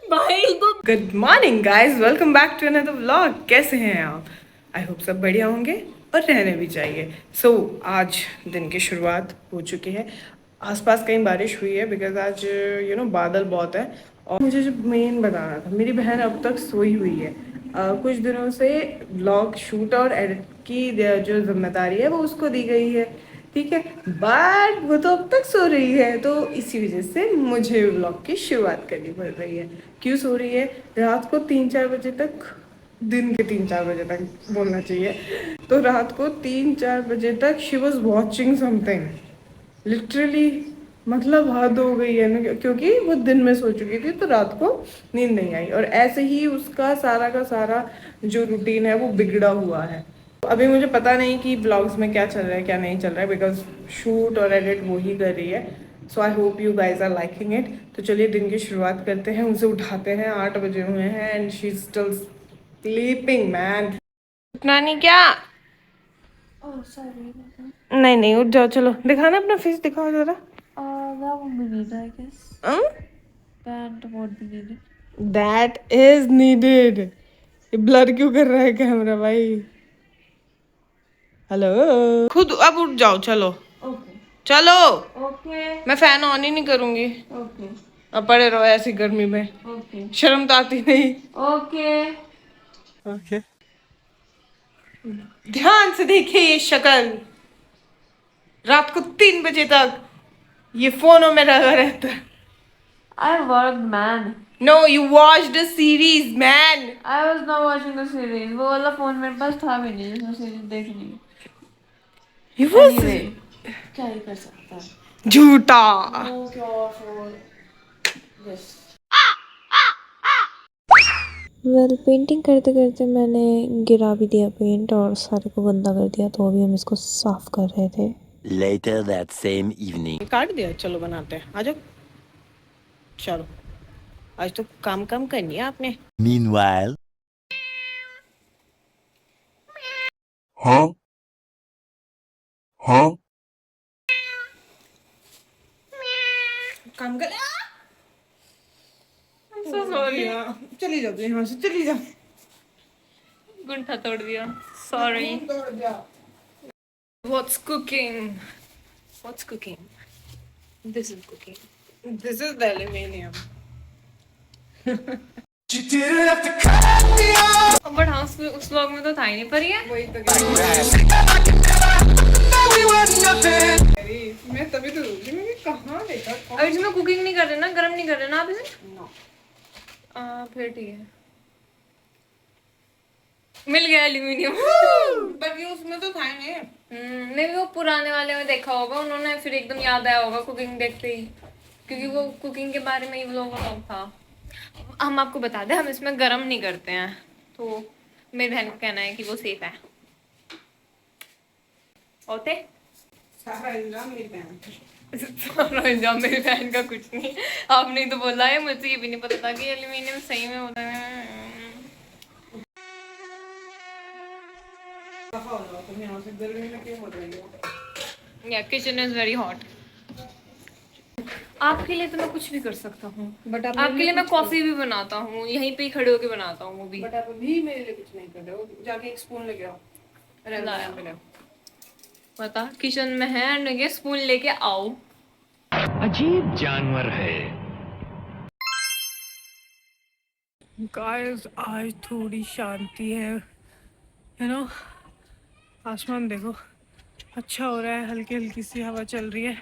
भाई को good morning guys, welcome back to another vlog. कैसे हैं आप? आई होप सब बढ़िया होंगे और रहने भी चाहिए। सो आज दिन की शुरुआत हो चुकी है। आसपास कहीं बारिश हुई है बिकॉज आज बादल बहुत है। और मुझे जो मेन बताना था, मेरी बहन अब तक सोई हुई है। कुछ दिनों से व्लॉग शूट और एडिट की जो जिम्मेदारी है वो उसको दी गई है, ठीक है। बट वो तो अब तक सो रही है, तो इसी वजह से मुझे व्लॉग की शुरुआत करनी पड़ रही है। क्यों सो रही है? रात को 3-4 बजे तक, दिन के 3-4 बजे तक बोलना चाहिए, तो रात को 3-4 बजे तक she was watching something, literally. मतलब हद हो गई है ना, क्योंकि वो दिन में सो चुकी थी तो रात को नींद नहीं आई, और ऐसे ही उसका सारा का सारा जो रूटीन है वो बिगड़ा हुआ है। अभी मुझे पता नहीं कि ब्लॉग्स में क्या चल रहा है क्या नहीं चल रहा है, बिकॉज शूट और एडिट वो ही कर रही है। So I hope you guys are liking it. तो चलिए दिन की शुरुआत करते हैं। उसे उठाते हैं, 8 बजे हुए हैं and she is still sleeping man. उठना नहीं क्या? Oh, sorry. नहीं नहीं, उठ जाओ। चलो दिखाना, अपना फेस दिखाओ जरा। That won't be needed, I guess. That won't be needed. That is needed. ये ब्लर क्यों कर रहा है कैमरा भाई? हेलो, खुद अब उठ जाओ। चलो Okay. चलो, Okay. मैं फैन ऑन ही नहीं करूंगी। Okay. अब पड़े रहो ऐसी गर्मी में, Okay. शर्म तो आती नहीं। Okay. ओके, ध्यान से देखिए ये शक्ल। रात को 3 बजे तक ये फोनों में लगा रहता है। I worked, man. No, you watch the series man. I was not watching the series. वो वाला फोन मेरे पास था भी नहीं जिसमें सीरीज देखनी। यू वॉज Anyway, क्या ही कर सकता है? झूठा। No cure for this. Painting करते करते मैंने गिरा भी दिया पेंट और सारे को गंदा कर दिया, तो अभी हम इसको साफ कर रहे थे। Later that same evening. काट दिया, चलो बनाते हैं, आ जाओ। चलो, आज तो काम कम करनी है आपने। Meanwhile. काम कर। so sorry. चली जाओ यहाँ से, चली जाओ। गुंठा तोड़ दिया। Sorry. What's cooking? What's cooking? This is cooking. This is the aluminium. But हाँ उस व्लॉग में तो था ही नहीं, पर ये वही तो मैं तभी तो रोती हूँ, मैं कहाँ देखा। अब इसमें कुकिंग नहीं कर रहे ना, गरम नहीं कर रहे ना आप इसे? No. फिर ठीक है। मिल गया एल्यूमिनियम। पर ये उसमें तो था ही नहीं। मैं भी वो पुराने वाले में देखा होगा उन्होंने, फिर एकदम याद आया होगा कुकिंग देखते ही, क्योंकि वो कुकिंग के बारे में ही व्लॉग था। हम आपको बता दें, हम इसमें गरम नहीं करते हैं, तो मेरी बहन का कहना है कि वो सेफ है। होते सारा इल्जाम मेरी बहन पे। सारा इल्जाम मेरी बहन का कुछ नहीं, आपने ही तो बोला है। मुझे ये भी नहीं पता था कि एल्यूमिनियम सही में होता है। दफा हो जाओ तुम यहाँ से, गर्मी में क्यों हो रही हो? या किचन इज वेरी हॉट। आपके लिए तो मैं कुछ भी कर सकता हूँ, बट आपके लिए मैं कॉफी भी बनाता हूँ, यहीं पे ही खड़े होके बनाता हूँ वो भी। बट आप अभी मेरे लिए कुछ नहीं कर रहे हो। जाके एक स्पून लेके आओ। लाया। बता, किचन में है एंड स्पून लेके आओ। अजीब जानवर है। गाइस आज थोड़ी शांति है, यू नो। आसमान देखो, अच्छा हो रहा है, हल्की हल्की सी हवा चल रही है।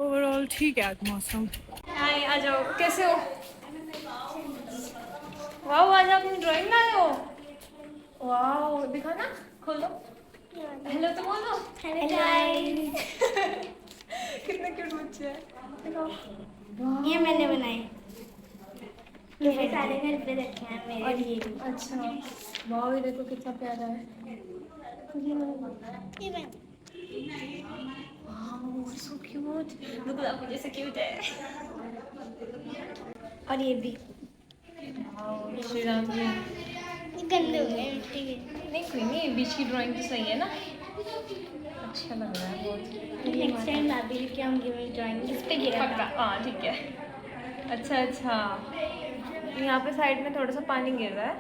ओवरऑल ठीक है आज मौसम। हाय, आ जाओ। कैसे हो? वाह, आज आपने ड्राइंग लाए हो। वाह, दिखाना, खोलो। हेलो तो बोलो। Hello guys. कितने क्यूट बच्चे हैं, दिखाओ। ये मैंने बनाए, ये सारे घर पे रखे हैं मेरे। और ये भी। अच्छा, वाह, ये देखो कितना प्यारा है। ये मैं वाह, सो क्यूट। बिल्कुल आपको जैसे क्यूट है। और ये भी। श्री राम जी। ये गंदे हो गए मिट्टी के। नहीं कोई नहीं, बीच की ड्राइंग तो सही है ना। अच्छा लग रहा है बहुत। नेक्स्ट टाइम भाभी लेके आऊंगी मैं ड्राइंग, इस पे गिरा पक्का, था। हाँ ठीक है। अच्छा अच्छा। यहाँ पे साइड में थोड़ा सा पानी गिर रहा है,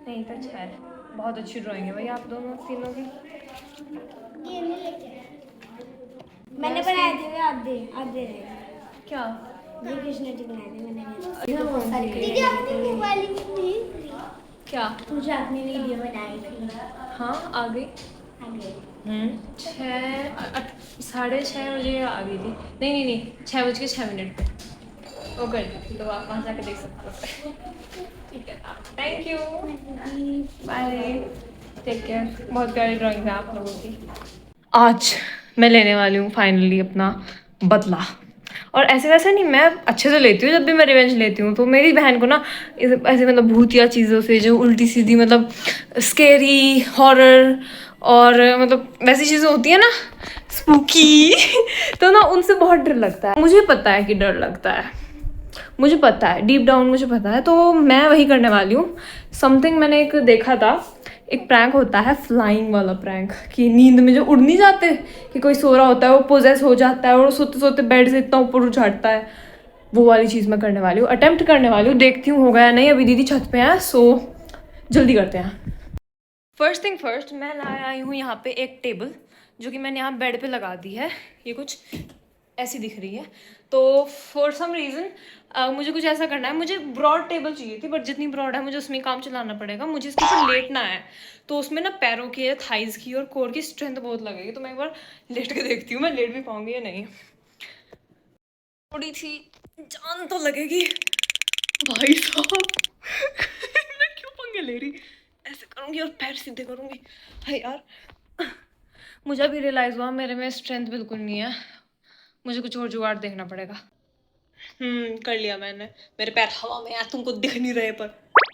नहीं तो अच्छा है। बहुत अच्छी ड्राइंग है भाई आप दोनों तीनों की। ये नहीं लेके मैंने बनाए थे आधे आधे रहे। क्या ये कृष्ण जी बनाए थे मैंने। अच्छा, बहुत सारे दीदी आपने मोबाइल में क्या मुझे आपने वीडियो बनाई थी। हाँ आ गई। आगे 6:30 बजे आ गई थी। नहीं 6:06 पे वो कर दी थी, तो आप वहाँ जाकर देख सकते हो। ठीक है, thank you, bye, take care. बहुत प्यारी ड्राइंग है आप लोगों की। आज मैं लेने वाली हूँ फाइनली अपना बदला। और ऐसे वैसे नहीं, मैं अच्छे से लेती हूँ जब भी मैं रिवेंज लेती हूँ। तो मेरी बहन को ना ऐसे मतलब भूतिया चीज़ों से, जो उल्टी सीधी मतलब स्केरी हॉरर और मतलब वैसी चीज़ें होती है ना, स्पूकी तो ना उनसे बहुत डर लगता है। मुझे पता है कि डर लगता है, मुझे पता है, डीप डाउन मुझे पता है। तो मैं वही करने वाली हूँ। समथिंग मैंने एक देखा था, एक प्रैंक होता है फ्लाइंग वाला प्रैंक, कि नींद में जो उड़ नहीं जाते, कि कोई सो रहा होता है वो पोजेस हो जाता है और सोते सोते बेड से इतना ऊपर उछाटता है। वो वाली चीज़ मैं करने वाली हूँ, अटेम्प्ट करने वाली हूँ, देखती हूँ होगा या नहीं। अभी दीदी छत पे हैं, सो जल्दी करते हैं। फर्स्ट थिंग फर्स्ट, मैं लाया आई हूँ यहाँ पे एक टेबल, जो कि मैंने यहाँ बेड पे लगा दी है। ये कुछ ऐसी दिख रही है। तो फॉर सम रीज़न मुझे कुछ ऐसा करना है। मुझे ब्रॉड टेबल चाहिए थी, बट जितनी ब्रॉड है मुझे उसमें काम चलाना पड़ेगा। मुझे इसके ऊपर लेटना है, तो उसमें ना पैरों की, थाइज़ की और कोर की स्ट्रेंथ बहुत लगेगी। तो मैं एक बार लेट के देखती हूँ मैं लेट भी पाऊंगी या नहीं। थोड़ी सी जान तो लगेगी भाई साहब। मैं क्यों पंगे ले रही, ऐसे करूँगी और पैर सीधे करूँगी। हाय यार, मुझे भी रियलाइज़ हुआ मेरे में स्ट्रेंथ बिल्कुल नहीं है। मुझे कुछ और जुगाड़ देखना पड़ेगा। कर लिया मैंने। मेरे पैर हवा में है, तुमको दिख नहीं रहे, पर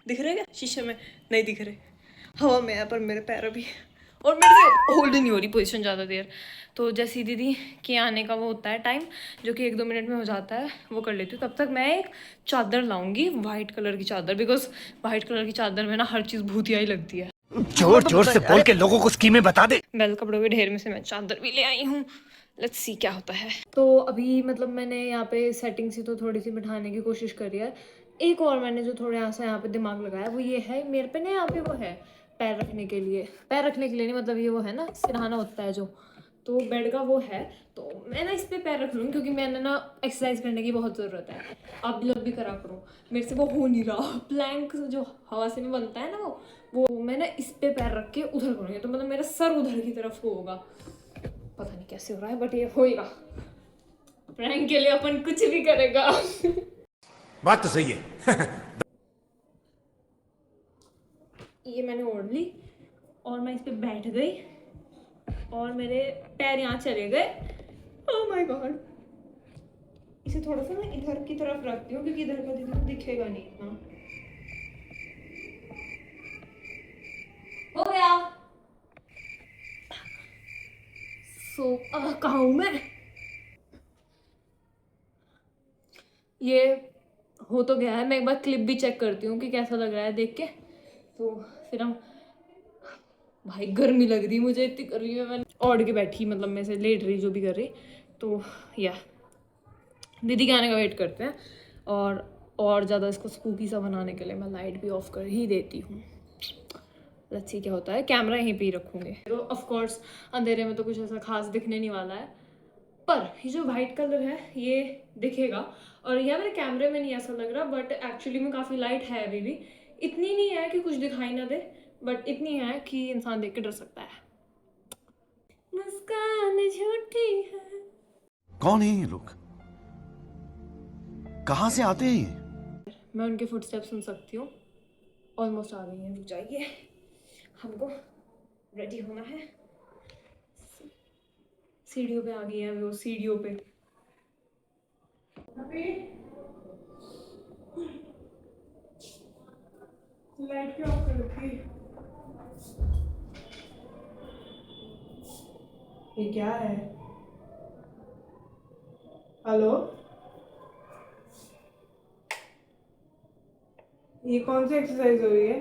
दिख रहे क्या शीशे में? नहीं दिख रहे, हवा में है पर मेरे पैर अभी। और मेरे से होल्ड नहीं हो रही पोजीशन ज़्यादा देर। तो जैसी दीदी के आने का वो होता है टाइम, जो कि 1-2 मिनट में हो जाता है, वो कर लेती हूँ। तब तक मैं एक चादर लाऊंगी, वाइट कलर की चादर, बिकॉज वाइट कलर की चादर में ना हर चीज़ भूतिया ही लगती है। जोर जोर से बोल के लोगों को स्कीमें बता दे। बैल कपड़ों के ढेर में से मैं चादर भी ले आई हूँ। लेट्स सी क्या होता है। तो अभी मतलब मैंने यहाँ पे सेटिंग सी तो थोड़ी सी बिठाने की कोशिश करी है। एक और मैंने जो थोड़ा सा यहाँ पे दिमाग लगाया वो ये है, मेरे पे ना यहाँ पे वो है पैर रखने के लिए। पैर रखने के लिए नहीं, मतलब ये वो है ना सिरहाना होता है जो, तो बेड का वो है। तो मैं ना इस पर पैर रख लूँगी, क्योंकि मैंने ना एक्सरसाइज करने की बहुत ज़रूरत है। आप लोग भी करा करो, मेरे से वो हो नहीं रहा। प्लैंक जो हवा से में बनता है ना, वो मैं ना इस पे पैर रख के उधर करूँगी, तो मतलब मेरा सर उधर की तरफ होगा। पता नहीं कैसे हो रहा है, बट ये होएगा। प्रैंक के लिए अपन कुछ भी करेगा। बात तो सही है। ये मैंने ओढ़ ली और मैं इस पे बैठ गई और मेरे पैर यहाँ चले गए। Oh my God. इसे थोड़ा सा ना इधर की तरफ रखती हूँ, क्योंकि इधर का दीदी को दिखेगा नहीं इतना। हो गया। सो कहाँ हूँ मैं? ये हो तो गया है। मैं एक बार क्लिप भी चेक करती हूँ कि कैसा लग रहा है देख के, तो फिर हम। भाई गर्मी लग रही मुझे, इतनी गर्मी में मैं ओढ़ के बैठी, मतलब मैं से लेट रही जो भी कर रही। तो या दीदी के आने का वेट करते हैं। और ज़्यादा इसको स्पूकी सा बनाने के लिए मैं लाइट भी ऑफ कर ही देती हूँ। लेट्स सी क्या होता है। कैमरा यहीं पे ही रखूँगी। तो ऑफ कोर्स अंधेरे में तो कुछ ऐसा खास दिखने नहीं वाला है, पर ये जो वाइट कलर है ये दिखेगा। और यह मेरे कैमरे में नहीं ऐसा लग रहा, बट एक्चुअली में काफ़ी लाइट है अभी भी। इतनी नहीं है कि कुछ दिखाई ना दे, बट इतनी है कि इंसान देख के डर सकता है। मुस्कान झूठी है। कौन है ये लोग? कहाँ से आते हैं ये? मैं उनके फुटस्टेप सुन सकती हूँ। ऑलमोस्ट आ गई हैं, रुक जाइए, हमको रेडी होना है। सीढ़ियों पे आ गई है वो, सीढ़ियों पे। लाइट क्यों ऑफ कर रखी? ये क्या है? हेलो, ये कौन सी एक्सरसाइज हो रही है?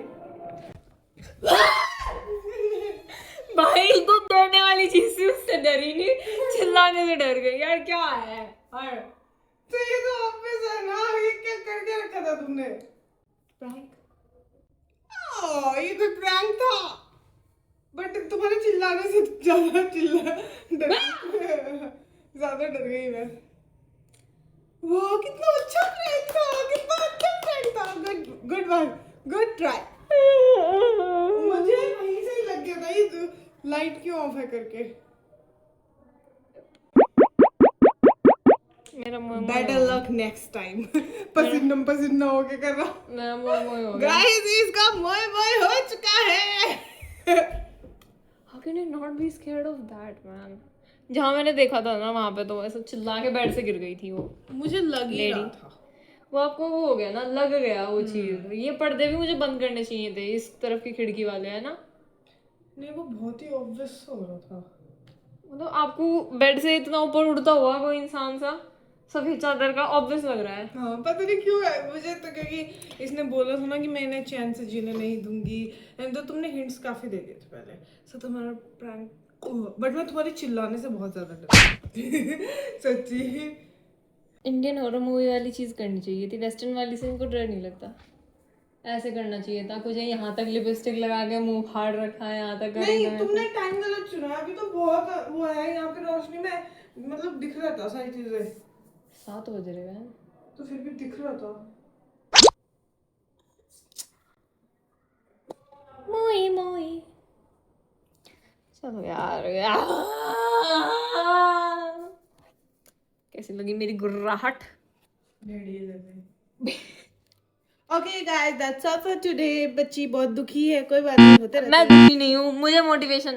भाई तो डरने वाली चीज थी, उससे डरी नहीं, चिल्लाने से डर गई यार। क्या है? तो ये तो ऑफिस है ना, ये क्या करके रखा था तुमने? प्रैंक। ये कोई प्रैंक था, बट तुम्हारे चिल्लाने से ज्यादा डर गई मैं। वाह कितना अच्छा प्रैंक था, कितना अच्छा प्रैंक था। Good one, good try. मुझे वहीं से ही लग गया था ये लाइट क्यों ऑफ है करके। मेरा मुंह बेटर लक नेक्स्ट टाइम। पसीना होके कर रहा। मेरा मुंह हो गया। गाइस इसका मोय हो चुका है। How can you not be scared of that, man? जहाँ मैंने देखा था ना वहाँ पे तो ऐसा चिल्ला के बेड से गिर गई थी वो। मुझे लग ही रहा था। वो आपको वो हो गया ना, लग गया वो चीज। ये पर्दे भी मुझे बंद करने चाहिए थे, इस तरफ की खिड़की वाले है ना। नहीं वो बहुत ही ऑब्वियस हो रहा था। मतलब आपको बेड से इतना ऊपर उड़ता हुआ कोई इंसान सा सफेद चादर का ऑब्वियस लग रहा है। हाँ पता नहीं क्यों है मुझे तो, क्योंकि इसने बोला था ना कि मैं इन्हें चैन से जीने नहीं दूंगी। तो तुमने हिंट्स काफी दे दिए थे पहले। सो तुम्हारा प्रैंक, बट मैं तुम्हारे चिल्लाने से बहुत ज्यादा डर सच्ची। इंडियन हॉरर मूवी वाली चीज करनी चाहिए थी, वेस्टर्न वाली से इनको डर नहीं लगता। ऐसे करना चाहिए था कुछ, यहाँ तक लिपस्टिक लगा के मुंह फाड़ रखा है, यहाँ तक नहीं तुमने टाइम गलत चुना। अभी तो बहुत वो है यहाँ पे रोशनी में, मतलब दिख रहा था सारी चीजें। 7 बज रहे हैं तो फिर भी दिख रहा था। मोई मोई। चलो यार कैसी लगी मेरी गुर्राहट? Okay guys that's all for today. बच्ची बहुत दुखी है, कोई बात नहीं, होते रहता है। मैं दुखी नहीं हूँ, मुझे मोटिवेशन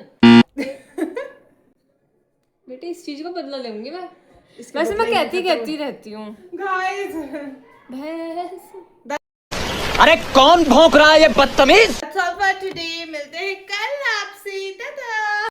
बेटे इस चीज को बदला लूंगी मैं। वैसे मैं कहती रहती हूँ गाइस। भैंस। अरे कौन भौंक रहा है ये बदतमीज? That's all for today. मिलते हैं कल।